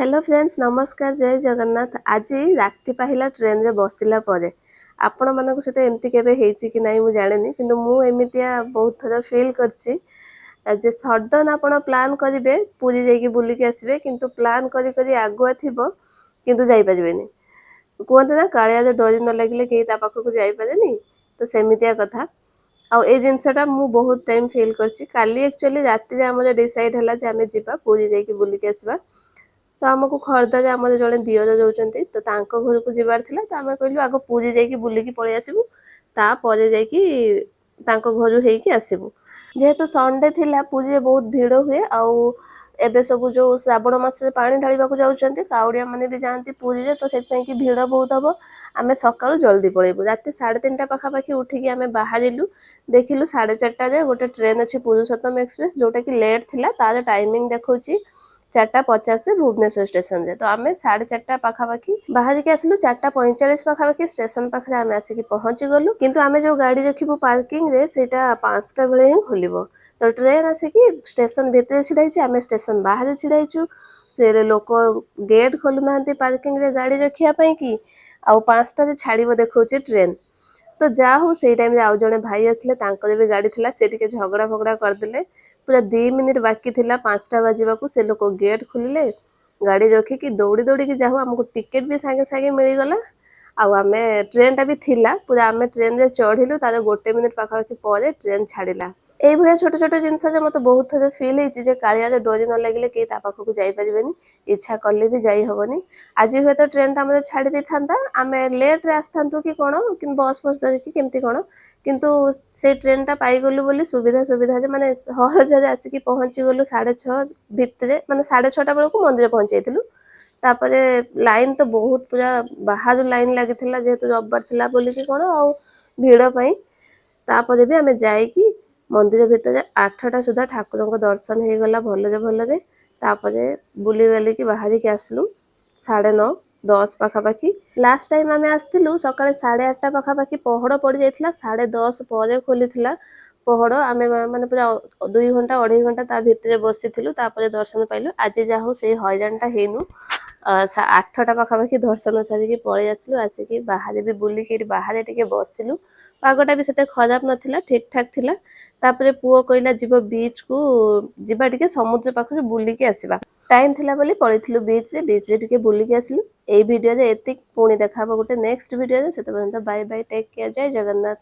Hello friends नमस्कार जय जगन्नाथ। आज राति पाहिला ट्रेन रे बसिला परे आपण मानक सहित एमती केबे हेची कि नाही मु जानेनी किंतु मु एमितिया बहुत थर फील करछि जे सडन आपण प्लान करिवे पूरी जाई कि बुली के आसीबे किंतु प्लान करी करी आगुआ थिबो किंतु जाई परिबेनी कहते ना कालिया जो डोरी न लगिले केही ता पाखकु जाई पारेनी तो सेमितिया कथा आ ए जिनसटा मु बहुत टाइम फील करछि। काली एक्चुअली राति रे हमर डिसाइड हला जे हमें जिबा पूरी जाई कि बुली के आसीबा तो आमको खर्दा आम जड़े दियर रोचे तो घर को जबार था तो आम कहलु आग पूरी जाकि बुलिकी पलि आसबू तापर जाकि घर होइकी आसबू जेहेतु संडे थिला पूरी बहुत भीड़ हुए आउ एबे सब जो श्रावण मास पानी ढाला जाऊँच काउड़िया मैंने भी जाती पूरी रे तो से भीड़ बहुत हम आम सका जल्दी पलैबू राति 3:30 पाखापाखि उठिकी आम बाहरिलु देखिलु 4:30 गोटे ट्रेन अच्छी पुरुषोत्तम एक्सप्रेस जोटा कि लेट थिला तार टाइमिंग देखौछि 4:50 से भुवनेश्वर स्टेशन रे तो आम 4:30 पाखापाखि बाहर के आसलु 4:45 पाखापाखि स्टेशन पाखे आम आसिक पहुंची गलु किंतु आम जो गाड़ी रखिबू पार्किंग रे सेटा 5टा बेले ही खोलिबो तो ट्रेन आसिकी स्टेशन भितर छिड़ाई आम स्टेशन बाहर छिड़ाईचु से लोक गेट खोलु ना पार्किंग रे गाड़ी रखिया पई कि आउ 5टा रे छाड़िबो देखौछि ट्रेन तो जा हो से टाइम रे आउ जने भाई आसले तांकर भी गाड़ी थिला से टिके झगड़ा फगड़ा करदेले पूरा 2 मिनिट बाकी थिला 5टा बाजिबाकू से लोक गेट खोलिले गाड़ी रखिकी दौड़ी दौड़ी जाहु आमको टिकेट भी सागे सागे मिलगला आउ आम ट्रेन टा भी थिला पूरा आम ट्रेन रे चढ़िलु तार 1 मिनिट पाखापाखि पर ट्रेन छाड़िला এই ভଳିয়া ছোট ছোট জিনিস যে মতো বহুত থর ফিল হয়েছি যে কাଳିয়ার ডোরি ন লাগিলে কেହି তা পাখକୁ যাইপারিবেনি ইচ্ছা কলে भी যাই হবনি। আজ হুয়েত ট্রেনটা আমাদের ছাড়ি ଦେଇଥାନ୍ତା ଆମେ ଲେଟ୍ରେ ଆସିଥାନ୍ତୁ କି କ'ଣ କି ବସ୍ ଫସ୍ ଧରିକି କେମିତି କ'ଣ କିନ୍ତୁ ସେ ଟ୍ରେନଟା ପାଇଗଲୁ ବୋଲି ସୁବିଧା ଯେ ମାନେ ସହଜରେ ଆସିକି ପହଞ୍ଚିଗଲୁ 6:30 ଭିତରେ ମାନେ 6:30 ବେଳକୁ ମନ୍ଦିର ପହଞ୍ଚି ଯାଇଥିଲୁ। ତାପରେ ଲାଇନ୍ ତ ବହୁତ ପୁରା ବାହାରୁ ଲାଇନ୍ ଲାଗିଥିଲା ଯେହେତୁ ରବିବାର ଥିଲା ବୋଲିକି କ'ଣ ଆଉ ଭିଡ଼ ପାଇଁ ତାପରେ ବି ଆମେ ଯାଇକି मंदिर भितर 8टा सुधा ठाकुर दर्शन हो गला भलरे तापरे बुली बालिकी बाहर के आसलु 9:30 10 पाखापाखि लास्ट टाइम आम आसलु सका 8:30 पाखापाखि पहड़ पड़ जाता 10:30 पर खोली पहड़ आम मैंने पूरा 2 घंटा 2.5 घंटा ता भितर बसी दर्शन पाइलु। आज जाऊ से हैरानटा हेनु 8टा पाखापाखि दर्शन सारिकी पलि आसलु आसिकी बाहर भी बुलिकी बाहर टिके बसिलु पागटा भी सेते खराब नथिला ठीक ठाक थिला। तापरे पुओ कहला जीव बीच को जीवा टिके समुद्र पाखु बुलिकी आसीबा टाइम थिला बोली पळिथिलु बीच रे टिके बुलिकी आसिलु। एई वीडियो रे एतिक पुणी देखाबो गोटे नेक्स्ट वीडियो रे सेते पर्यंत बाय बाय टेक केयर जय जगन्नाथ।